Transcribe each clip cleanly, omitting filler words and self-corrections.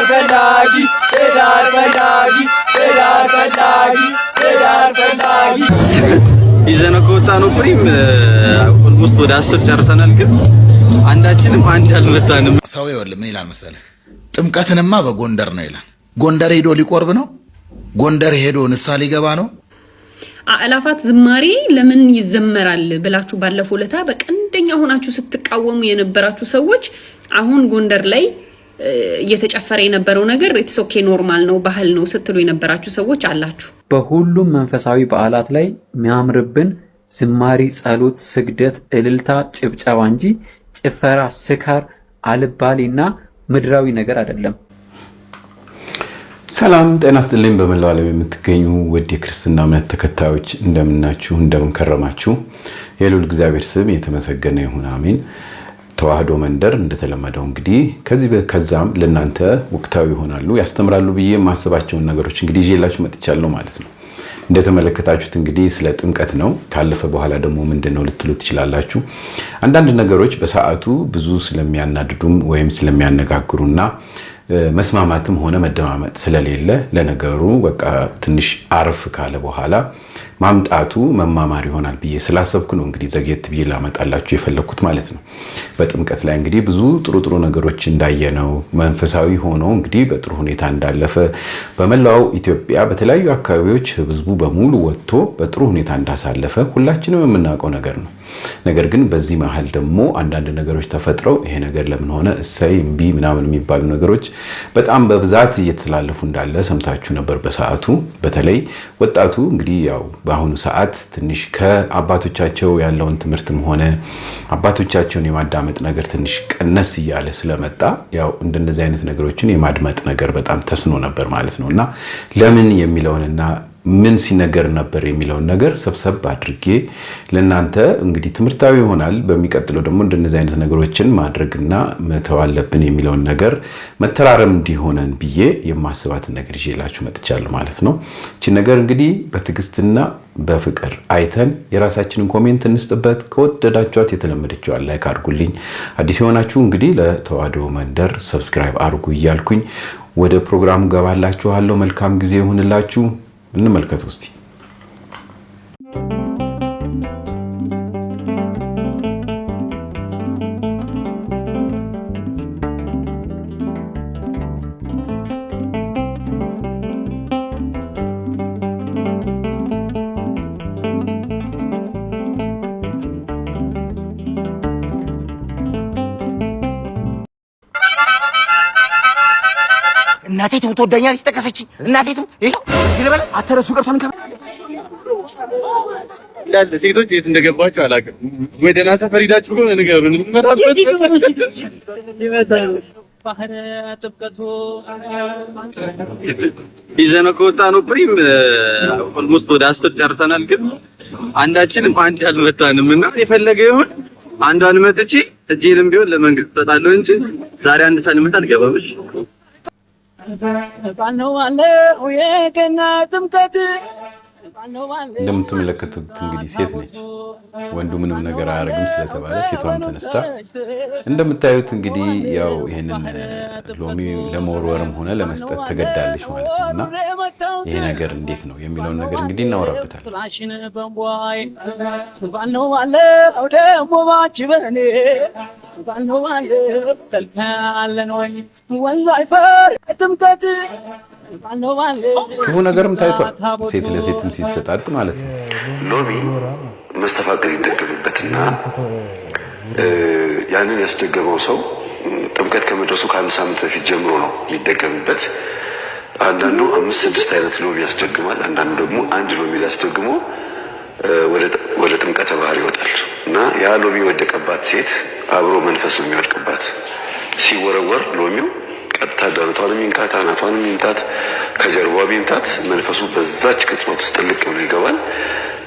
ትዳር ፈላጊ ትዳር ፈላጊ ትዳር ፈላጊ ትዳር ፈላጊ ይዘነው ከወጣነው ፕሪም ኦልሞስት ወደ 10 ጨርሰናል። ግን አንዳችንም አንድ አልመጣንም። ሰው ይወል ምን ይላል መሰለህ? ጥምቀትንማ በጎንደር ነው ይላል። ጎንደር ሄዶ ሊቆርብ ነው። ጎንደር ሄዶ ንስሐ ሊገባ ነው። አላፋት ዝማሬ ለምን ይዘመራል ብላችሁ ባለፈው ለታ በቀንደኛ ሆናችሁ ስትቃወሙ የነበራችሁ ሰዎች አሁን ጎንደር ላይ እየተጨፈረ የነበረው ነገር ኢትስ ኦኬ ኖርማል ነው ባህል ነው ስትሉ የነበራችሁ ሰዎች አላችሁ። በሁሉም መንፈሳዊ በዓላት ላይ የሚያምርብን ዝማሬ፣ ጸሎት፣ ስግደት፣ እልልታ፣ ጭብጨባ እንጂ ጭፈራ፣ ስካር፣ አልባሌና ምድራዊ ነገር አይደለም። ሰላም ጤና ይስጥልኝ። በመላው ዓለም የምትገኙ ውድ የክርስትና እምነት ተከታዮች እንደምናችሁ እንደምንከረማችሁ የልዑል እግዚአብሔር ስም የተመሰገነ ይሁን አሜን። ተዋህዶ መንደር እንደተለመደው እንግዲህ ከዛም ለእናንተ ወቅታዊ ይሆናሉ ያስተምራሉ ብዬ ማስባቸውን ነገሮች እንግዲህ ይዤላችሁ መጥቻለሁ ማለት ነው። እንደተመለከታችሁት እንግዲህ ስለ ጥምቀት ነው። ካለፈ በኋላ ደግሞ ምንድነው ልትሉ ትችላላችሁ። አንዳንድ ነገሮች በሰዓቱ ብዙ ስለሚያናድዱም ወይም ስለሚያነጋግሩና መስማማትም ሆነ መደማመጥ ስለሌለ ለነገሩ በቃ ትንሽ አርፍ ካለ በኋላ ማምጣቱ መማማር ይሆናል ብዬ ስላሰብኩ ነው እንግዲህ ዘግየት ብዬ ላመጣላችሁ የፈለኩት ማለት ነው። በጥምቀት ላይ እንግዲህ ብዙ ጥሩ ነገሮች እንዳየነው መንፈሳዊ ሆኖ እንግዲህ በጥሩ ሁኔታ እንዳለፈ በመላው ኢትዮጵያ በተለያዩ አካባቢዎች ህዝቡ በሙሉ ወጥቶ በጥሩ ሁኔታ እንዳሳለፈ ሁላችንም የምናውቀው ነገር ነው። ነገር ግን በዚህ መሃል ደግሞ አንዳንድ ነገሮች ተፈጥረው ይሄ ነገር ለምን ሆነ እሰይ እምቢ ምናምን የሚባሉ ነገሮች በጣም በብዛት እየተላለፉ እንዳለ ሰምታችሁ ነበር በሰዓቱ። በተለይ ወጣቱ እንግዲህ ያው በአሁኑ ሰዓት ትንሽ ከአባቶቻቸው ያለውን ትምህርትም ሆነ አባቶቻቸውን የማዳመጥ ነገር ትንሽ ቀነስ እያለ ስለመጣ ያው እንደነዚህ አይነት ነገሮችን የማድመጥ ነገር በጣም ተስኖ ነበር ማለት ነውና ለምን የሚለውንና ምን ሲነገር ነበር የሚለውን ነገር ሰብሰብ አድርጌ ለናንተ እንግዲህ ትምህርታዊ ይሆናል። በሚቀጥለው ደግሞ እንደነዚህ አይነት ነገሮችን ማድረግና መተው አለብን የሚለውን ነገር መተራረም እንዲሆነን ብዬ የማስባትን ነገር ይዤላችሁ መጥቻለሁ ማለት ነው። እቺ ነገር እንግዲህ በትዕግስትና በፍቅር አይተን የራሳችንን ኮሜንት እንስጥበት። ከወደዳችኋት የተለመደችው ላይክ አድርጉልኝ። አዲስ የሆናችሁ እንግዲህ ለተዋህዶ መንደር ሰብስክራይብ አድርጉ እያልኩኝ ወደ ፕሮግራሙ ገባላችኋለሁ። መልካም ጊዜ ይሁንላችሁ። እንመልከት እስቲ። እናቴ ትወደኛለች ተከሰች እናቴ ይሄው ይልበል አተረሱ ቀርቷን እንዳለ ሴቶች የት እንደገባችሁ አላውቅም። ወይ ደህና ሰፈር ሄዳችሁ ነው ንገሩን። እንመራበት ይመጣል ባህረ ጥብቀቱ ይዘነው ከወጣነው ፕሪም ኦልሞስት ወደ 10 ጨርሰናል። ግን አንዳችንም አንድ አልመጣንም እና የፈለገ ይሁን አንዷን መጥቼ እጄንም ቢሆን ለመንግስት ተጣጣለው እንጂ ዛሬ አንድ ሳንመጣ አልገባም። እንደምትመለከቱት እንግዲህ ሴት ነች። ወንዱ ምንም ነገር አያረግም ስለተባለ ሴቷም ተነስታ እንደምታዩት እንግዲህ ያው ይሄንን ሎሚ ለመወርወርም ሆነ ለመስጠት ተገዳለች ማለት ነውና ይሄ ነገር እንዴት ነው የሚለውን ነገር እንግዲህ እናወራበታለን። ክፉ ነገርም ታይቷል። ሴት ለሴትም ሲሰጣጥ ማለት ነው። ሎሚ መስተፋቅር ይደገምበትና ያንን ያስደገመው ሰው ጥምቀት ከመድረሱ ከአንድ ሳምንት በፊት ጀምሮ ነው የሚደገምበት። አንዳንዱ 5-6 አይነት ሎሚ ያስደግማል። አንዳንዱ ደግሞ አንድ ሎሚ ያስደግሞ ወደ ጥምቀተ ባህር ይወጣል እና ያ ሎሚ ወደቀባት ሴት አብሮ መንፈስ ነው የሚወድቅባት። ሲወረወር ሎሚው ቀጥታ ደረቷንም ይንካት አናቷንም ይምታት ከጀርባዋ ቢምታት መንፈሱ በዛች ቅጽበት ውስጥ ጥልቅ ብሎ ይገባል።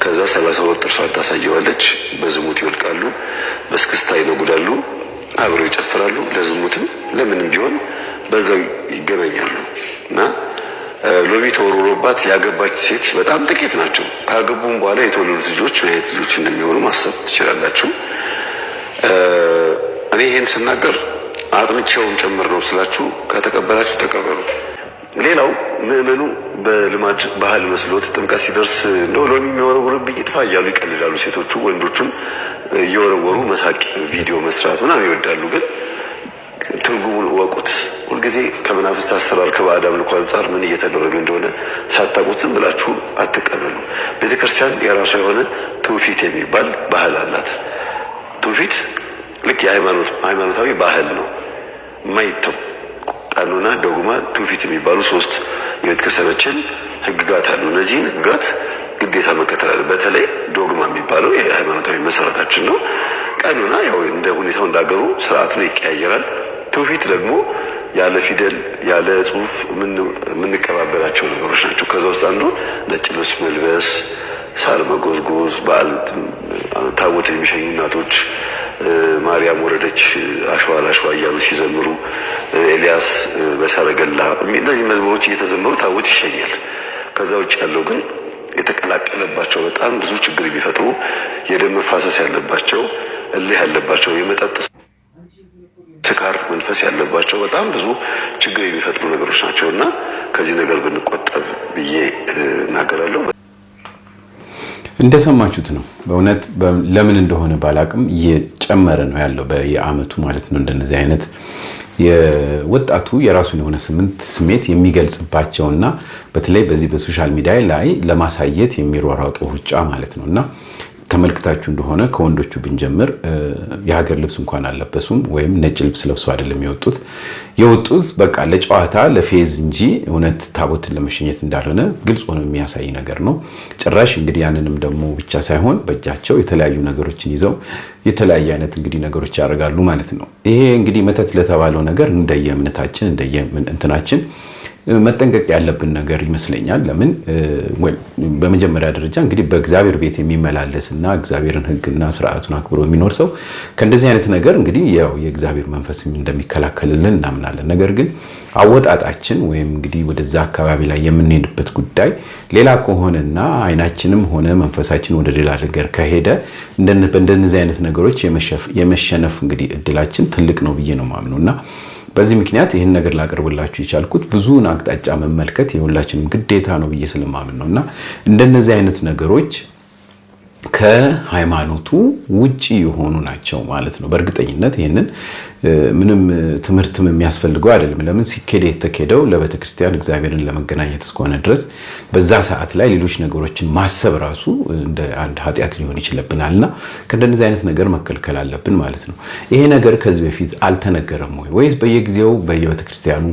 ከዛ 32 ጥርሷ ታሳየዋለች። በዝሙት ይወድቃሉ፣ በስክስታ ይነጉዳሉ፣ አብረው ይጨፍራሉ። ለዝሙትም ለምንም ቢሆን በዛው ይገናኛሉ እና ሎሚ ተወርውሮባት ያገባች ሴት በጣም ጥቂት ናቸው። ካገቡም በኋላ የተወለዱት ልጆች ምን አይነት ልጆች እንደሚሆኑ ማሰብ ትችላላችሁ። እኔ ይሄን ስናገር አጥንቼውም ጭምር ነው ስላችሁ ከተቀበላችሁ ተቀበሉ። ሌላው ምዕመኑ በልማድ ባህል መስሎት ጥምቀት ሲደርስ እንደው ሎሚ የሚወረውርብኝ ይጥፋ እያሉ ይቀልዳሉ። ሴቶቹ ወንዶቹም እየወረወሩ መሳቅ ቪዲዮ መስራት ምናምን ይወዳሉ። ግን ትርጉሙን እወቁት። ሁልጊዜ ከመናፍስት አሰራር ከባዕድ አምልኮ አንጻር ምን እየተደረገ እንደሆነ ሳታውቁት ዝም ብላችሁ አትቀበሉ። ቤተክርስቲያን የራሷ የሆነ ትውፊት የሚባል ባህል አላት። ትውፊት ልክ የሃይማኖታዊ ባህል ነው። ማይተው ቀኖና፣ ዶግማ፣ ትውፊት የሚባሉ 3 የቤተክርስቲያናችን ህግጋት አሉ። እነዚህን ህግጋት ግዴታ መከተል አለ። በተለይ ዶግማ የሚባለው የሃይማኖታዊ መሰረታችን ነው። ቀኖና ያው እንደ ሁኔታው እንዳገሩ ስርዓት ነው፣ ይቀያየራል። ትውፊት ደግሞ ያለ ፊደል ያለ ጽሁፍ የምንቀባበላቸው ነገሮች ናቸው። ከዛ ውስጥ አንዱ ነጭ ልብስ መልበስ፣ ሳር መጎዝጎዝ፣ በዓል ታቦት የሚሸኙ እናቶች ማርያም ወረደች አሸዋ ላሸዋ እያሉ ሲዘምሩ፣ ኤልያስ በሰረገላ እነዚህ መዝሙሮች እየተዘመሩ ታቦት ይሸኛል። ከዛ ውጭ ያለው ግን የተቀላቀለባቸው በጣም ብዙ ችግር የሚፈጥሩ የደም መፋሰስ ያለባቸው፣ እልህ ያለባቸው፣ የመጠጥ ስካር መንፈስ ያለባቸው በጣም ብዙ ችግር የሚፈጥሩ ነገሮች ናቸው እና ከዚህ ነገር ብንቆጠብ ብዬ እናገራለሁ። እንደሰማችሁት ነው። በእውነት ለምን እንደሆነ ባላቅም እየጨመረ ነው ያለው በየአመቱ ማለት ነው። እንደነዚህ አይነት የወጣቱ የራሱን የሆነ ስሜት የሚገልጽባቸውና በተለይ በዚህ በሶሻል ሚዲያ ላይ ለማሳየት የሚሯሯጠው ሩጫ ማለት ነውና ተመልክታችሁ እንደሆነ ከወንዶቹ ብንጀምር የሀገር ልብስ እንኳን አልለበሱም፣ ወይም ነጭ ልብስ ለብሰው አይደለም የወጡት በቃ ለጨዋታ ለፌዝ እንጂ እውነት ታቦትን ለመሸኘት እንዳልሆነ ግልጽ ሆኖ የሚያሳይ ነገር ነው። ጭራሽ እንግዲህ ያንንም ደግሞ ብቻ ሳይሆን በእጃቸው የተለያዩ ነገሮችን ይዘው የተለያየ አይነት እንግዲህ ነገሮች ያደርጋሉ ማለት ነው። ይሄ እንግዲህ መተት ለተባለው ነገር እንደየእምነታችን እንደየእንትናችን መጠንቀቅ ያለብን ነገር ይመስለኛል። ለምን በመጀመሪያ ደረጃ እንግዲህ በእግዚአብሔር ቤት የሚመላለስና እግዚአብሔርን ሕግና ስርዓቱን አክብሮ የሚኖር ሰው ከእንደዚህ አይነት ነገር እንግዲህ ያው የእግዚአብሔር መንፈስ እንደሚከላከልልን እናምናለን። ነገር ግን አወጣጣችን ወይም እንግዲህ ወደዛ አካባቢ ላይ የምንሄድበት ጉዳይ ሌላ ከሆነና አይናችንም ሆነ መንፈሳችን ወደ ሌላ ነገር ከሄደ እንደነዚህ አይነት ነገሮች የመሸነፍ እንግዲህ እድላችን ትልቅ ነው ብዬ ነው ማምነውና በዚህ ምክንያት ይህን ነገር ላቀርብላችሁ የቻልኩት ብዙውን አቅጣጫ መመልከት የሁላችንም ግዴታ ነው ብዬ ስለማምን ነውና እንደነዚህ አይነት ነገሮች ከሃይማኖቱ ውጪ የሆኑ ናቸው ማለት ነው። በእርግጠኝነት ይሄንን ምንም ትምህርትም የሚያስፈልገው አይደለም። ለምን ሲኬድ የተኬደው ለቤተክርስቲያን እግዚአብሔርን ለመገናኘት እስከሆነ ድረስ በዛ ሰዓት ላይ ሌሎች ነገሮችን ማሰብ ራሱ እንደ አንድ ኃጢአት ሊሆን ይችላልብናልና ከእንደዚህ አይነት ነገር መከልከል አለብን ማለት ነው። ይሄ ነገር ከዚህ በፊት አልተነገረም ወይስ በየጊዜው በየቤተክርስቲያኑ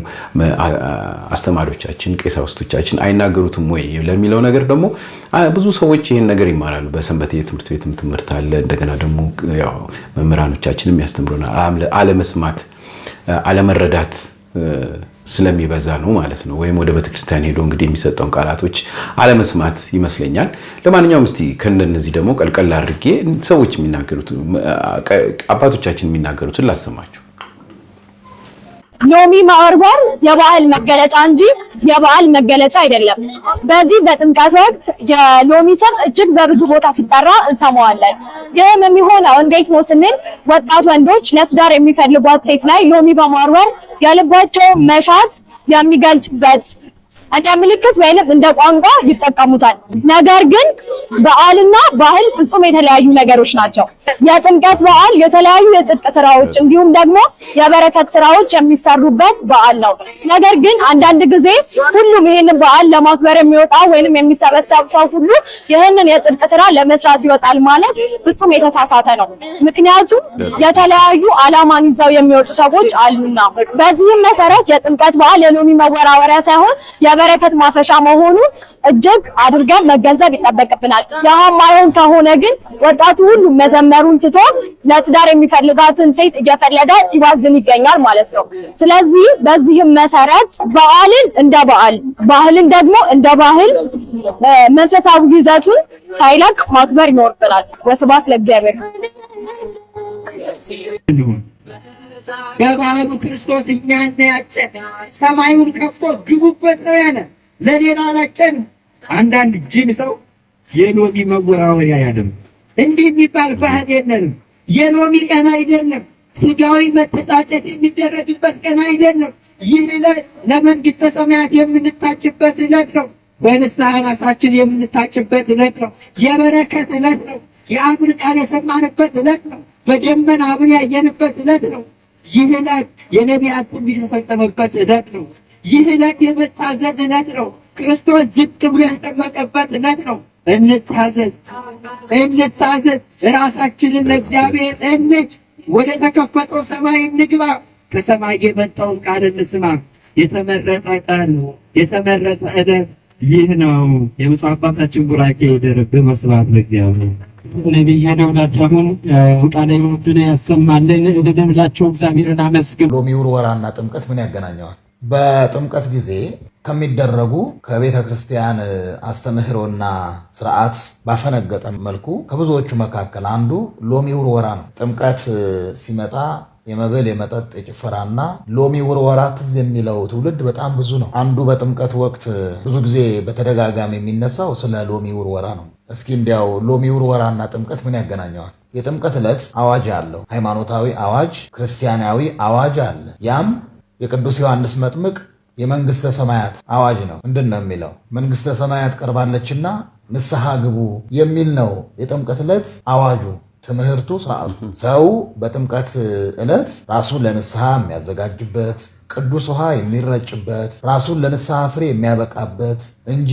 አስተማሪዎቻችን ቀሳውስቶቻችን አይናገሩትም ወይ ለሚለው ነገር ደግሞ ብዙ ሰዎች ይሄን ነገር ይማራሉ። በሰንበቴ ትምህርት ቤትም ትምህርት አለ። እንደገና ደግሞ ያው መምህራኖቻችንም ያስተምሩናል። መስማት አለመረዳት ስለሚበዛ ነው ማለት ነው። ወይም ወደ ቤተክርስቲያን ሄዶ እንግዲህ የሚሰጠውን ቃላቶች አለመስማት ይመስለኛል። ለማንኛውም እስቲ ከነዚህ ደግሞ ቀልቀል አድርጌ ሰዎች የሚናገሩት አባቶቻችን የሚናገሩትን ላሰማችሁ። ሎሚ ማወርወር የባህል መገለጫ እንጂ የበዓል መገለጫ አይደለም። በዚህ በጥምቀት ወቅት የሎሚ ስም እጅግ በብዙ ቦታ ሲጠራ እንሰማዋለን። ይህም የሚሆነው እንዴት ነው ስንል ወጣት ወንዶች ለትዳር የሚፈልጓት ሴት ላይ ሎሚ በማወርወር የልባቸው መሻት የሚገልጽበት እንደ ምልክት ወይንም እንደ ቋንቋ ይጠቀሙታል። ነገር ግን በዓልና ባህል ፍጹም የተለያዩ ነገሮች ናቸው። የጥምቀት በዓል የተለያዩ የጽድቅ ስራዎች እንዲሁም ደግሞ የበረከት ስራዎች የሚሰሩበት በዓል ነው። ነገር ግን አንዳንድ ጊዜ ሁሉም ይህንን በዓል ለማክበር የሚወጣ ወይንም የሚሰበሰብ ሰው ሁሉ ይህንን የጽድቅ ስራ ለመስራት ይወጣል ማለት ፍጹም የተሳሳተ ነው። ምክንያቱም የተለያዩ ዓላማን ይዘው የሚወጡ ሰዎች አሉና። በዚህም መሰረት የጥምቀት በዓል የሎሚ መወራወሪያ ሳይሆን በረከት ማፈሻ መሆኑ እጅግ አድርገን መገንዘብ ይጠበቅብናል። የማይሆን ከሆነ ግን ወጣቱ ሁሉ መዘመሩን ትቶ ለትዳር የሚፈልጋትን ሴት እየፈለገ ሲባዝን ይገኛል ማለት ነው። ስለዚህ በዚህም መሰረት በዓልን እንደ በዓል፣ ባህልን ደግሞ እንደ ባህል መንፈሳዊ ይዘቱን ሳይለቅ ማክበር ይኖርብናል። ወስብሐት ለእግዚአብሔር። በባህሉ ክርስቶስ እኛን ያጨን ሰማዩን ከፍቶ ግቡበት ነው ያለ። ለሌላ አላጨን። አንዳንድ ጅል ሰው የሎሚ መወራወሪያ ያለም እንዲህ የሚባል ባህል የለንም። የሎሚ ቀን አይደለም። ስጋዊ መተጫጨት የሚደረግበት ቀን አይደለም። ይህ ዕለት ለመንግሥተ ሰማያት የምንታጭበት ዕለት ነው። በንስሐ ራሳችን የምንታጭበት ዕለት ነው። የበረከት ዕለት ነው። የአብን ቃል የሰማንበት ዕለት ነው። በደመና አብን ያየንበት ዕለት ነው። ይህ ዕለት የነቢያት ትንቢት የተፈጸመበት ዕለት ነው። ይህ ዕለት የመታዘዝ ዕለት ነው። ክርስቶስ ዝቅ ብሎ የተጠመቀበት ዕለት ነው። እንታዘዝ፣ ራሳችንን ለእግዚአብሔር እንጭ፣ ወደ ተከፈተው ሰማይ እንግባ፣ ከሰማይ የመጣውን ቃል እንስማ። የተመረጠ ቀን፣ የተመረጠ ዕለት ይህ ነው። የብፁዕ አባታችን ቡራኬ ይደርብን። ወስብሐት ለእግዚአብሔር። ነቢየ ደውላት አሁን ቃለ ሕይወቱን ያሰማልን። እንደደምላቸው እግዚአብሔርን አመስግን። ሎሚ ውርወራና ጥምቀት ምን ያገናኘዋል? በጥምቀት ጊዜ ከሚደረጉ ከቤተ ክርስቲያን አስተምህሮና ስርዓት ባፈነገጠ መልኩ ከብዙዎቹ መካከል አንዱ ሎሚ ውርወራ ነው። ጥምቀት ሲመጣ የመብል የመጠጥ የጭፈራና ሎሚ ውርወራ ትዝ የሚለው ትውልድ በጣም ብዙ ነው። አንዱ በጥምቀት ወቅት ብዙ ጊዜ በተደጋጋሚ የሚነሳው ስለ ሎሚ ውርወራ ነው። እስኪ እንዲያው ሎሚ ውርወራና ጥምቀት ምን ያገናኘዋል? የጥምቀት ዕለት አዋጅ አለው። ሃይማኖታዊ አዋጅ፣ ክርስቲያናዊ አዋጅ አለ። ያም የቅዱስ ዮሐንስ መጥምቅ የመንግስተ ሰማያት አዋጅ ነው። ምንድን ነው የሚለው? መንግስተ ሰማያት ቀርባለችና ንስሐ ግቡ የሚል ነው የጥምቀት ዕለት አዋጁ፣ ትምህርቱ፣ ስርዓቱ። ሰው በጥምቀት ዕለት ራሱን ለንስሐ የሚያዘጋጅበት፣ ቅዱስ ውሃ የሚረጭበት፣ ራሱን ለንስሐ ፍሬ የሚያበቃበት እንጂ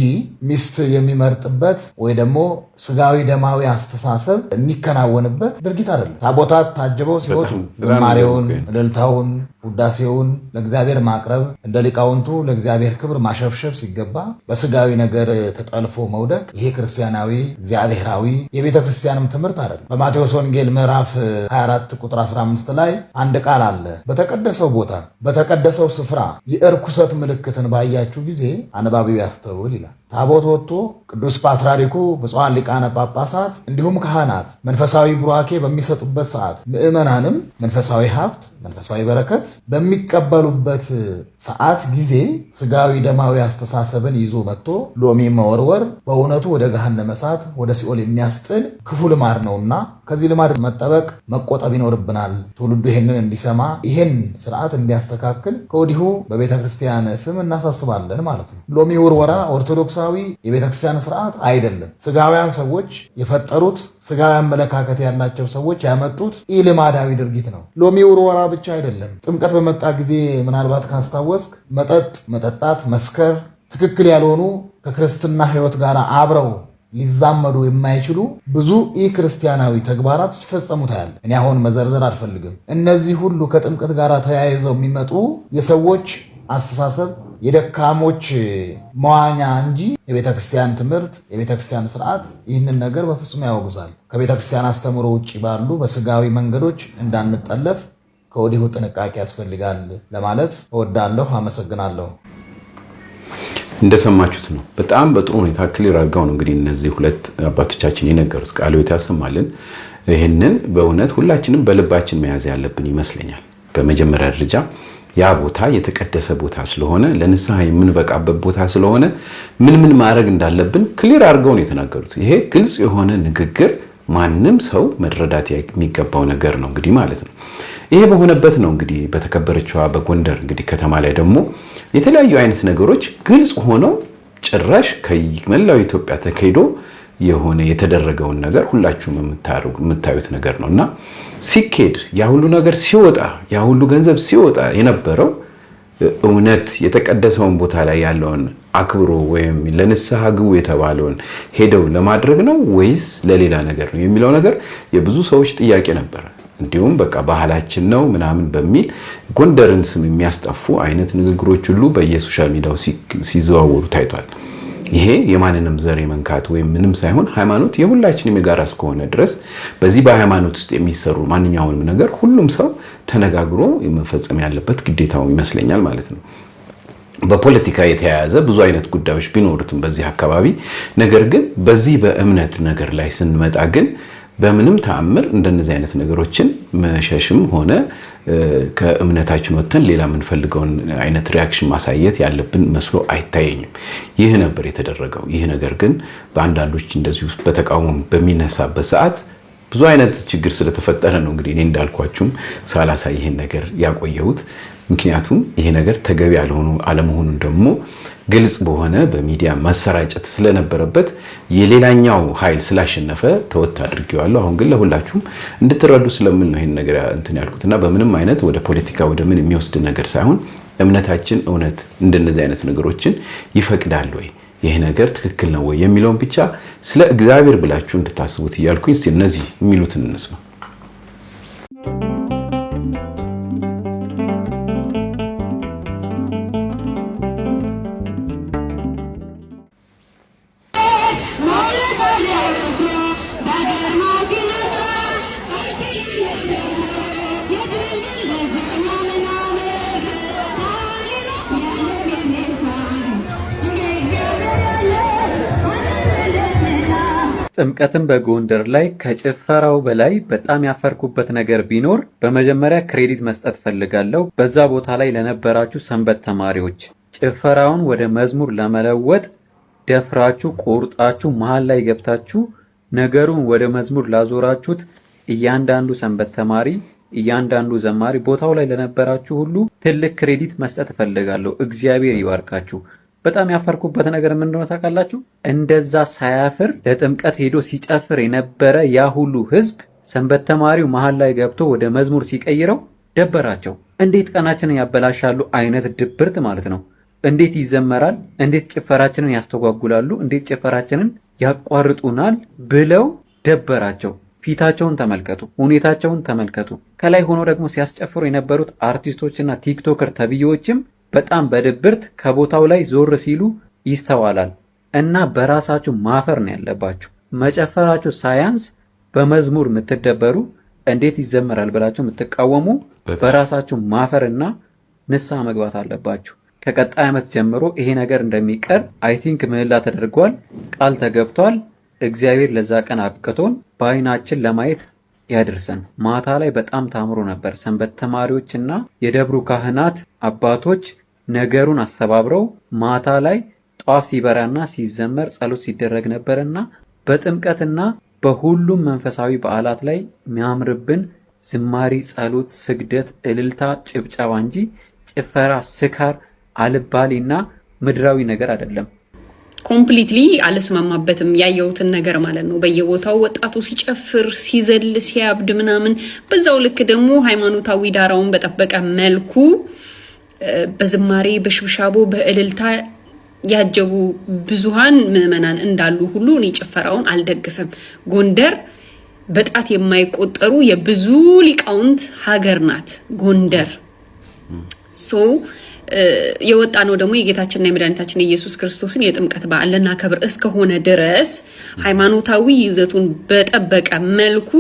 ሚስት የሚመርጥበት ወይ ደግሞ ስጋዊ ደማዊ አስተሳሰብ የሚከናወንበት ድርጊት አይደለም። ታቦታት ታጅበው ሲወጡ ዝማሬውን፣ እልልታውን፣ ውዳሴውን ለእግዚአብሔር ማቅረብ፣ እንደ ሊቃውንቱ ለእግዚአብሔር ክብር ማሸብሸብ ሲገባ በስጋዊ ነገር ተጠልፎ መውደቅ፣ ይሄ ክርስቲያናዊ እግዚአብሔራዊ የቤተ ክርስቲያንም ትምህርት አይደለም። በማቴዎስ ወንጌል ምዕራፍ 24 ቁጥር 15 ላይ አንድ ቃል አለ። በተቀደሰው ቦታ በተቀደሰው ስፍራ የእርኩሰት ምልክትን ባያችሁ ጊዜ አንባቢው ያስተውል ይላል። ታቦት ወጥቶ ቅዱስ ፓትርያርኩ ብፁዓን ሊቃነ ጳጳሳት እንዲሁም ካህናት መንፈሳዊ ቡራኬ በሚሰጡበት ሰዓት ምዕመናንም መንፈሳዊ ሀብት መንፈሳዊ በረከት በሚቀበሉበት ሰዓት ጊዜ ስጋዊ ደማዊ አስተሳሰብን ይዞ መጥቶ ሎሚ መወርወር በእውነቱ ወደ ገሃነመ እሳት ወደ ሲኦል የሚያስጥል ክፉ ልማድ ነውና ከዚህ ልማድ መጠበቅ መቆጠብ ይኖርብናል። ትውልዱ ይህንን እንዲሰማ ይህን ስርዓት እንዲያስተካክል ከወዲሁ በቤተ ክርስቲያን ስም እናሳስባለን ማለት ነው። ሎሚ ውርወራ ኦርቶዶክሳዊ የቤተ ክርስቲያን ስርዓት አይደለም። ስጋውያን ሰዎች የፈጠሩት ስጋዊ አመለካከት ያላቸው ሰዎች ያመጡት ኢልማዳዊ ድርጊት ነው። ሎሚ ውርወራ ብቻ አይደለም። ጥምቀት በመጣ ጊዜ ምናልባት ካስታወስክ መጠጥ መጠጣት፣ መስከር ትክክል ያልሆኑ ከክርስትና ሕይወት ጋር አብረው ሊዛመዱ የማይችሉ ብዙ ክርስቲያናዊ ተግባራት ሲፈጸሙ ታያለ። እኔ አሁን መዘርዘር አልፈልግም። እነዚህ ሁሉ ከጥምቀት ጋር ተያይዘው የሚመጡ የሰዎች አስተሳሰብ የደካሞች መዋኛ እንጂ የቤተ ክርስቲያን ትምህርት የቤተ ክርስቲያን ስርዓት ይህንን ነገር በፍጹም ያወግዛል። ከቤተ ክርስቲያን አስተምሮ ውጭ ባሉ በስጋዊ መንገዶች እንዳንጠለፍ ከወዲሁ ጥንቃቄ ያስፈልጋል ለማለት እወዳለሁ። አመሰግናለሁ። እንደሰማችሁት ነው። በጣም በጥሩ ሁኔታ ክሊር አድርገው ነው እንግዲህ እነዚህ ሁለት አባቶቻችን የነገሩት። ቃለ ሕይወት ያሰማልን። ይህንን በእውነት ሁላችንም በልባችን መያዝ ያለብን ይመስለኛል። በመጀመሪያ ደረጃ ያ ቦታ የተቀደሰ ቦታ ስለሆነ ለንስሐ የምንበቃበት ቦታ ስለሆነ ምን ማድረግ እንዳለብን ክሊር አድርገው ነው የተናገሩት። ይሄ ግልጽ የሆነ ንግግር ማንም ሰው መረዳት የሚገባው ነገር ነው እንግዲህ ማለት ነው። ይሄ በሆነበት ነው እንግዲህ በተከበረችዋ በጎንደር እንግዲህ ከተማ ላይ ደግሞ የተለያዩ አይነት ነገሮች ግልጽ ሆነው ጭራሽ ከመላው ኢትዮጵያ ተካሂዶ የሆነ የተደረገውን ነገር ሁላችሁም የምታዩት ነገር ነውና ሲኬድ ያ ሁሉ ነገር ሲወጣ ያ ሁሉ ገንዘብ ሲወጣ የነበረው እውነት የተቀደሰውን ቦታ ላይ ያለውን አክብሮ ወይም ለንስሐ ግቡ የተባለውን ሄደው ለማድረግ ነው ወይስ ለሌላ ነገር ነው የሚለው ነገር የብዙ ሰዎች ጥያቄ ነበር። እንዲሁም በቃ ባህላችን ነው ምናምን በሚል ጎንደርን ስም የሚያስጠፉ አይነት ንግግሮች ሁሉ በየሶሻል ሚዲያው ሲዘዋወሩ ታይቷል። ይሄ የማንንም ዘር መንካት ወይም ምንም ሳይሆን ሃይማኖት የሁላችንም የጋራ እስከሆነ ድረስ በዚህ በሃይማኖት ውስጥ የሚሰሩ ማንኛውንም ነገር ሁሉም ሰው ተነጋግሮ መፈጸም ያለበት ግዴታው ይመስለኛል ማለት ነው። በፖለቲካ የተያያዘ ብዙ አይነት ጉዳዮች ቢኖሩትም በዚህ አካባቢ ነገር ግን በዚህ በእምነት ነገር ላይ ስንመጣ ግን በምንም ተአምር እንደነዚህ አይነት ነገሮችን መሸሽም ሆነ ከእምነታችን ወጥተን ሌላ የምንፈልገውን አይነት ሪአክሽን ማሳየት ያለብን መስሎ አይታየኝም። ይህ ነበር የተደረገው። ይህ ነገር ግን በአንዳንዶች እንደዚሁ በተቃውሞ በሚነሳበት ሰዓት ብዙ አይነት ችግር ስለተፈጠረ ነው እንግዲህ እኔ እንዳልኳችሁም ሳላሳይ ይሄን ነገር ያቆየሁት። ምክንያቱም ይሄ ነገር ተገቢ አለመሆኑን ደግሞ ግልጽ በሆነ በሚዲያ ማሰራጨት ስለነበረበት የሌላኛው ኃይል ስላሸነፈ ተወት አድርጌዋለሁ። አሁን ግን ለሁላችሁም እንድትረዱ ስለምን ነው ይሄን ነገር እንትን ያልኩትና በምንም አይነት ወደ ፖለቲካ ወደ ምን የሚወስድ ነገር ሳይሆን እምነታችን እውነት እንደነዚህ አይነት ነገሮችን ይፈቅዳል ወይ ይሄ ነገር ትክክል ነው ወይ የሚለውን ብቻ ስለ እግዚአብሔር ብላችሁ እንድታስቡት እያልኩኝ እስቲ እነዚህ የሚሉትን እንስማ። ጥምቀትን በጎንደር ላይ ከጭፈራው በላይ በጣም ያፈርኩበት ነገር ቢኖር በመጀመሪያ ክሬዲት መስጠት ፈልጋለሁ። በዛ ቦታ ላይ ለነበራችሁ ሰንበት ተማሪዎች ጭፈራውን ወደ መዝሙር ለመለወጥ ደፍራችሁ ቆርጣችሁ መሃል ላይ ገብታችሁ ነገሩን ወደ መዝሙር ላዞራችሁት እያንዳንዱ ሰንበት ተማሪ፣ እያንዳንዱ ዘማሪ፣ ቦታው ላይ ለነበራችሁ ሁሉ ትልቅ ክሬዲት መስጠት ፈልጋለሁ። እግዚአብሔር ይባርካችሁ። በጣም ያፈርኩበት ነገር ምን እንደሆነ ታውቃላችሁ? እንደዛ ሳያፍር ለጥምቀት ሄዶ ሲጨፍር የነበረ ያ ሁሉ ህዝብ ሰንበት ተማሪው መሃል ላይ ገብቶ ወደ መዝሙር ሲቀይረው ደበራቸው። እንዴት ቀናችንን ያበላሻሉ አይነት ድብርት ማለት ነው። እንዴት ይዘመራል፣ እንዴት ጭፈራችንን ያስተጓጉላሉ፣ እንዴት ጭፈራችንን ያቋርጡናል ብለው ደበራቸው። ፊታቸውን ተመልከቱ፣ ሁኔታቸውን ተመልከቱ። ከላይ ሆኖ ደግሞ ሲያስጨፍሩ የነበሩት አርቲስቶችና ቲክቶከር ተብዬዎችም በጣም በድብርት ከቦታው ላይ ዞር ሲሉ ይስተዋላል። እና በራሳችሁ ማፈር ነው ያለባችሁ። መጨፈራችሁ ሳያንስ በመዝሙር የምትደበሩ እንዴት ይዘመራል ብላችሁ የምትቃወሙ በራሳችሁ ማፈርና ንስሐ መግባት አለባችሁ። ከቀጣይ ዓመት ጀምሮ ይሄ ነገር እንደሚቀር አይ ቲንክ ምህላ ተደርጓል፣ ቃል ተገብቷል። እግዚአብሔር ለዛ ቀን አብቅቶን በአይናችን ለማየት ያድርሰን። ማታ ላይ በጣም ታምሮ ነበር። ሰንበት ተማሪዎችና የደብሩ ካህናት አባቶች ነገሩን አስተባብረው ማታ ላይ ጧፍ ሲበራና ሲዘመር ጸሎት ሲደረግ ነበርና በጥምቀትና በሁሉም መንፈሳዊ በዓላት ላይ የሚያምርብን ዝማሪ፣ ጸሎት፣ ስግደት፣ እልልታ፣ ጭብጨባ እንጂ ጭፈራ፣ ስካር፣ አልባሌና ምድራዊ ነገር አይደለም። ኮምፕሊትሊ አልስማማበትም ያየሁትን ነገር ማለት ነው። በየቦታው ወጣቱ ሲጨፍር ሲዘል ሲያብድ ምናምን፣ በዛው ልክ ደግሞ ሃይማኖታዊ ዳራውን በጠበቀ መልኩ በዝማሬ በሽብሻቦ በእልልታ ያጀቡ ብዙሃን ምዕመናን እንዳሉ ሁሉ እኔ ጭፈራውን አልደግፍም። ጎንደር በጣት የማይቆጠሩ የብዙ ሊቃውንት ሀገር ናት ጎንደር። የወጣ ነው ደግሞ የጌታችንና የመድኃኒታችን የኢየሱስ ክርስቶስን የጥምቀት በዓል ልናከብር እስከሆነ ድረስ ሃይማኖታዊ ይዘቱን በጠበቀ መልኩ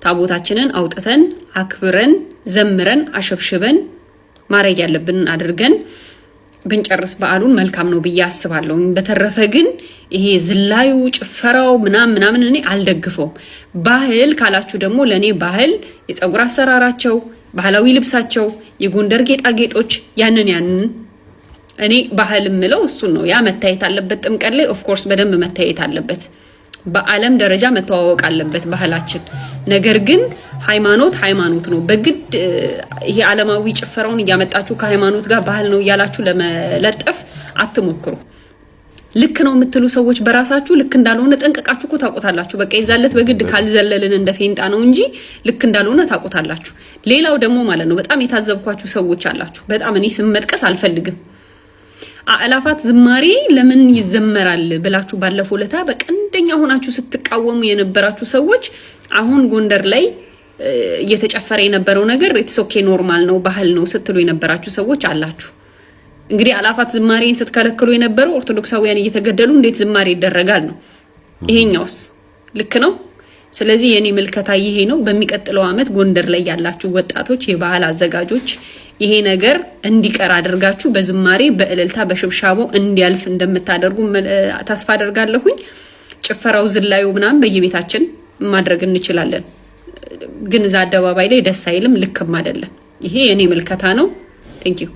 ታቦታችንን አውጥተን አክብረን ዘምረን አሸብሽበን ማረግ ያለብን አድርገን ብንጨርስ በዓሉን መልካም ነው ብዬ አስባለሁ። በተረፈ ግን ይሄ ዝላዩ ጭፈራው ምናምን እኔ አልደግፈውም። ባህል ካላችሁ ደግሞ ለኔ ባህል የፀጉር አሰራራቸው፣ ባህላዊ ልብሳቸው፣ የጎንደር ጌጣጌጦች ያንን እኔ ባህል ምለው እሱን ነው። ያ መታየት አለበት። ጥምቀት ላይ ኦፍ ኮርስ በደንብ መታየት አለበት። በዓለም ደረጃ መተዋወቅ አለበት ባህላችን። ነገር ግን ሃይማኖት ነው። በግድ ይሄ ዓለማዊ ጭፈራውን እያመጣችሁ ከሃይማኖት ጋር ባህል ነው እያላችሁ ለመለጠፍ አትሞክሩ። ልክ ነው የምትሉ ሰዎች በራሳችሁ ልክ እንዳልሆነ ጠንቀቃችሁ እኮ ታውቁታላችሁ። በቃ ይዛለት በግድ ካልዘለልን እንደ ፌንጣ ነው እንጂ ልክ እንዳልሆነ ታውቁታላችሁ። ሌላው ደግሞ ማለት ነው በጣም የታዘብኳችሁ ሰዎች አላችሁ። በጣም እኔ ስም መጥቀስ አልፈልግም። አእላፋት ዝማሬ ለምን ይዘመራል ብላችሁ ባለፈው ለታ በቀንደኛ ሆናችሁ ስትቃወሙ የነበራችሁ ሰዎች አሁን ጎንደር ላይ እየተጨፈረ የነበረው ነገር ኢትስ ኦኬ ኖርማል ነው ባህል ነው ስትሉ የነበራችሁ ሰዎች አላችሁ። እንግዲህ አእላፋት ዝማሬን ስትከለክሉ የነበረው ኦርቶዶክሳውያን እየተገደሉ እንዴት ዝማሬ ይደረጋል ነው። ይሄኛውስ ልክ ነው? ስለዚህ የኔ ምልከታ ይሄ ነው። በሚቀጥለው ዓመት ጎንደር ላይ ያላችሁ ወጣቶች፣ የባህል አዘጋጆች ይሄ ነገር እንዲቀር አድርጋችሁ በዝማሬ በእልልታ በሽብሻቦ እንዲያልፍ እንደምታደርጉ ተስፋ አደርጋለሁኝ። ጭፈራው ዝላዩ ምናምን በየቤታችን ማድረግ እንችላለን። ግን እዛ አደባባይ ላይ ደስ አይልም፣ ልክም አይደለም። ይሄ የኔ ምልከታ ነው። ቴንክ ዩ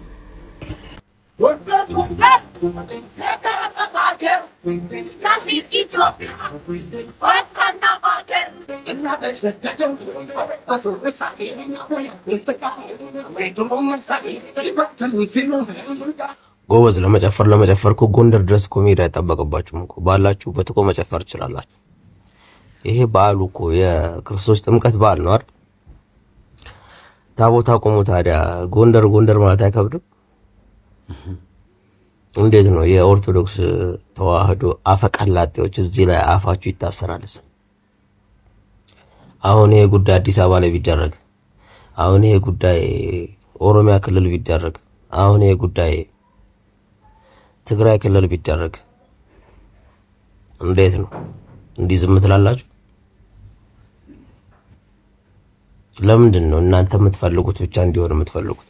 ጎበዝ ለመጨፈር እኮ ጎንደር ድረስ እኮ መሄድ አይጠበቅባችሁም እኮ ባላችሁበት እኮ መጨፈር ትችላላችሁ። ይሄ በዓሉ እኮ የክርስቶስ ጥምቀት በዓል ነው አይደል? ታቦት አቆሙ። ታዲያ ጎንደር ማለት አይከብድም? እንዴት ነው የኦርቶዶክስ ተዋህዶ አፈቀላጤዎች እዚህ ላይ አፋችሁ ይታሰራል? አሁን ይሄ ጉዳይ አዲስ አበባ ላይ ቢደረግ፣ አሁን ይሄ ጉዳይ ኦሮሚያ ክልል ቢደረግ፣ አሁን ይሄ ጉዳይ ትግራይ ክልል ቢደረግ እንዴት ነው እንዲህ ዝም ትላላችሁ? ለምንድን ነው እናንተ የምትፈልጉት ብቻ እንዲሆን የምትፈልጉት?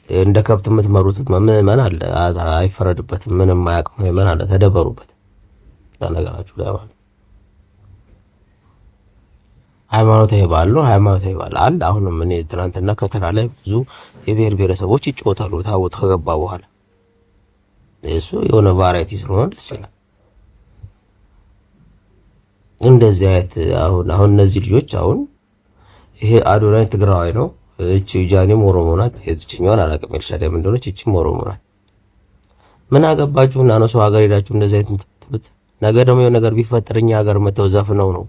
እንደ ከብት የምትመሩት ምዕመን አለ፣ አይፈረድበትም። ምንም አያውቅም ምዕመን አለ፣ ተደበሩበት። ለነገራችሁ ላይ ማለት ሃይማኖታዊ በዓል ነው፣ ሃይማኖታዊ በዓል አለ። አሁንም እኔ ትናንትና ከተራ ላይ ብዙ የብሔር ብሔረሰቦች ይጫወታሉ ታቦት ከገባ በኋላ። እሱ የሆነ ቫራይቲ ስለሆነ ደስ ይላል። እንደዚህ አይነት አሁን እነዚህ ልጆች አሁን ይሄ አዶናይ ትግራዋይ ነው፣ እቺ ጃኒም ኦሮሞ ናት፣ እዚህኛዋን አላውቅም ኤልሻዳይ ምን እንደሆነች፣ እቺም ኦሮሞ ናት። ምን አገባችሁ እና ነው ሰው ሀገር ሄዳችሁ እንደዚህ አይነት ትብት። ነገ ደግሞ የሆነ ነገር ቢፈጠር እኛ ሀገር መተው ዘፍነው ነው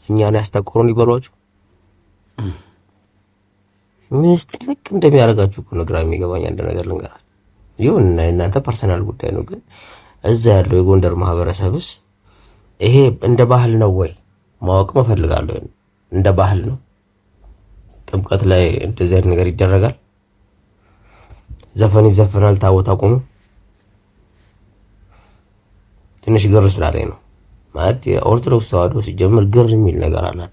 እኛን ያስጠቆሩን ይበሏችሁ። ምንስ ልክ እንደሚያደርጋችሁ እኮ ነው ግራ የሚገባኝ። አንድ ነገር ልንገራችሁ፣ ይሁን እናንተ ፐርሰናል ጉዳይ ነው፣ ግን እዛ ያለው የጎንደር ማህበረሰብስ ይሄ እንደ ባህል ነው ወይ ማወቅ እፈልጋለሁ። እንደ ባህል ነው ጥምቀት ላይ እንደዚህ አይነት ነገር ይደረጋል? ዘፈን ይዘፈናል፣ ታቦት አቆሙ። ትንሽ ግር ስላለኝ ነው ማለት የኦርቶዶክስ ተዋህዶ ሲጀምር ግር የሚል ነገር አላት።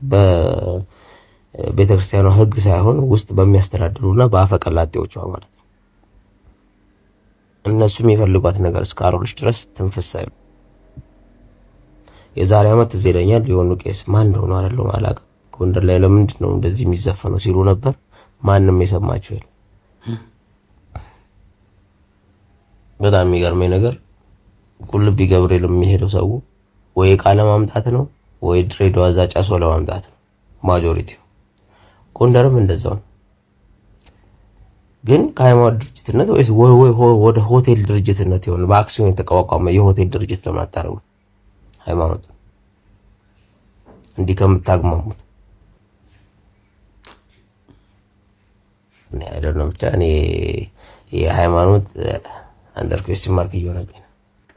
በቤተክርስቲያኗ ሕግ ሳይሆን ውስጥ በሚያስተዳድሩና በአፈቀላጤዎቿ ማለት ነው። እነሱ የሚፈልጓት ነገር እስካሮልሽ ድረስ ትንፍስ አይሉ። የዛሬ ዓመት እዚህ ይለኛል የሆኑ ቄስ ማን እንደሆነ አይደለም አላውቅም፣ ጎንደር ላይ ለምንድን ነው እንደዚህ የሚዘፈነው ሲሉ ነበር። ማንም የሰማቸው የለም። በጣም የሚገርመኝ ነገር ቁልቢ ገብርኤል የሚሄደው ሰው ወይ ቃለ ማምጣት ነው ወይ ድሬዳዋ እዛ ጫሶ ለማምጣት ነው ማጆሪቲው። ጎንደርም እንደዛው ነው። ግን ከሃይማኖት ድርጅትነት ወይስ ወደ ሆቴል ድርጅትነት ይሆን? በአክሲዮን የተቋቋመ የሆቴል ድርጅት ለማታረው ሃይማኖት እንዲህ ከምታግማሙት እኔ አይደለም ብቻ እኔ የሃይማኖት አንደር ኩዌስችን ማርክ እየሆነብኝ።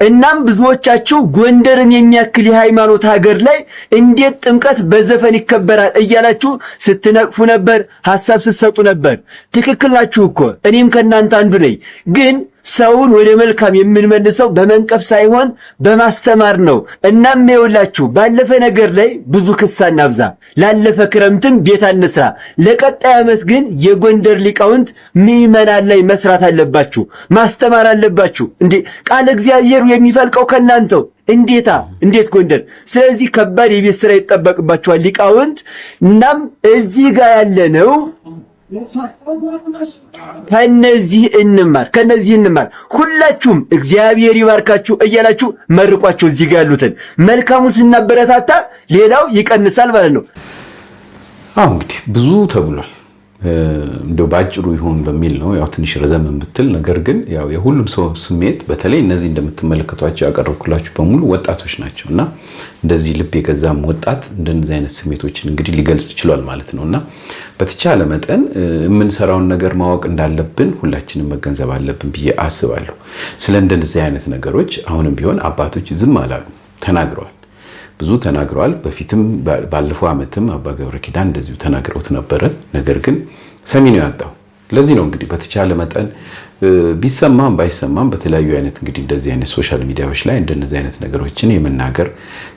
እናም ብዙዎቻችሁ ጎንደርን የሚያክል የሃይማኖት ሀገር ላይ እንዴት ጥምቀት በዘፈን ይከበራል እያላችሁ ስትነቅፉ ነበር፣ ሐሳብ ስትሰጡ ነበር። ትክክል ናችሁ እኮ እኔም ከናንተ አንዱ ነኝ። ግን ሰውን ወደ መልካም የምንመልሰው በመንቀፍ ሳይሆን በማስተማር ነው። እናም ይኸውላችሁ ባለፈ ነገር ላይ ብዙ ክስ አናብዛ። ላለፈ ክረምትም ቤት አንስራ። ለቀጣይ ዓመት ግን የጎንደር ሊቃውንት ምዕመናን ላይ መስራት አለባችሁ፣ ማስተማር አለባችሁ። እንዴ ቃለ እግዚአብሔሩ የሚፈልቀው ከናንተው እንዴት ጎንደር። ስለዚህ ከባድ የቤት ስራ ይጠበቅባችኋል ሊቃውንት። እናም እዚህ ጋር ያለነው ከነዚህ እንማር። ሁላችሁም እግዚአብሔር ይባርካችሁ እያላችሁ መርቋቸው። እዚህ ጋር ያሉትን መልካሙን ስናበረታታ ሌላው ይቀንሳል ማለት ነው። እንግዲህ ብዙ ተብሏል። እንደው ባጭሩ ይሆን በሚል ነው ያው ትንሽ ረዘም ብትል፣ ነገር ግን ያው የሁሉም ሰው ስሜት በተለይ እነዚህ እንደምትመለከቷቸው ያቀረብኩላችሁ በሙሉ ወጣቶች ናቸውና እንደዚህ ልብ የገዛም ወጣት እንደዚህ አይነት ስሜቶችን እንግዲህ ሊገልጽ ይችላል ማለት ነውና በተቻለ መጠን የምንሰራውን ነገር ማወቅ እንዳለብን ሁላችንም መገንዘብ አለብን ብዬ አስባለሁ። ስለ እንደዚህ አይነት ነገሮች አሁንም ቢሆን አባቶች ዝም አላሉ፣ ተናግረዋል። ብዙ ተናግረዋል። በፊትም ባለፈው ዓመትም አባ ገብረ ኪዳን እንደዚሁ ተናግረውት ነበረ። ነገር ግን ሰሚ ነው ያጣው። ለዚህ ነው እንግዲህ በተቻለ መጠን ቢሰማም ባይሰማም በተለያዩ አይነት እንግዲህ እንደዚህ አይነት ሶሻል ሚዲያዎች ላይ እንደነዚህ አይነት ነገሮችን የመናገር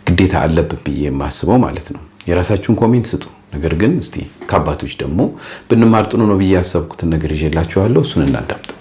ግዴታ አለብን ብዬ የማስበው ማለት ነው። የራሳችሁን ኮሜንት ስጡ። ነገር ግን እስቲ ከአባቶች ደግሞ ብንማር ጥሩ ነው ብዬ ያሰብኩትን ነገር ይዤላችኋለሁ። እሱን እናዳምጥ።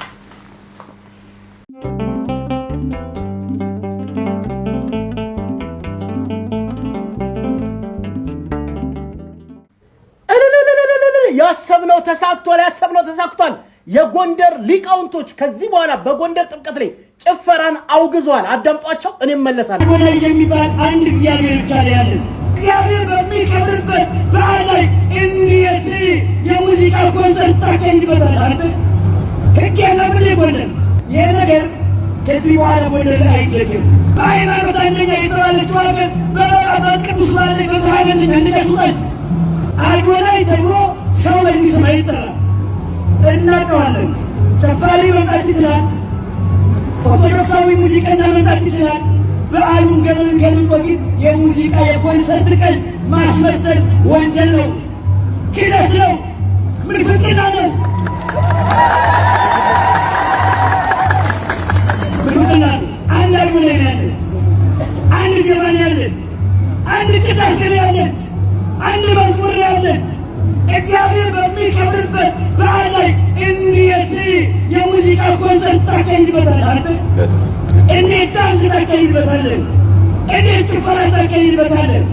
ያሰብነው ተሳክቷል። የጎንደር ሊቃውንቶች ከዚህ በኋላ በጎንደር ጥምቀት ላይ ጭፈራን አውግዘዋል። አዳምጧቸው፣ እኔ መለሳለሁ። ጎንደር የሚባል አንድ እግዚአብሔር ብቻ ነው ያለን። እግዚአብሔር በሚከብርበት በዓል ላይ እንዴት የሙዚቃ ኮንሰርት ታካሂድበታል? አንተ ህግ ያለምን ጎንደር ይህ ነገር ከዚህ በኋላ ጎንደር ላይ አይደገም። በሃይማኖት አንደኛ የተባለችው ሀገር በቅዱስ ባለ በዛሃገንኛ እንገቱታል። አዶናይ ተብሎ ሰው በዚህ ስም አይጠራም። እናውቀዋለን። ጨፋሪ መምጣት ይችላል። ኦርቶዶክሳዊ ሙዚቀኛ መምጣት ይችላል። በዓሉን ገለል በፊት የሙዚቃ የኮንሰርት ቀን ማስመሰል ወንጀል ነው፣ ክህደት ነው፣ ምንፍቅና ነው። ምንፍቅና ነው። አንድ አልቦላ ያለን፣ አንድ ዜማን ያለን፣ አንድ ቅዳሴ ያለን፣ አንድ መዝሙር ያለን እግዚአብሔር በሚከብርበት በዓል ላይ እንዴት የሙዚቃ ኮንሰርት ታካሂድበታለህ? አንተ እንዴት ዳንስ ታካሂድበታለህ? እንዴት ጭፈራ ታካሂድበታለህ?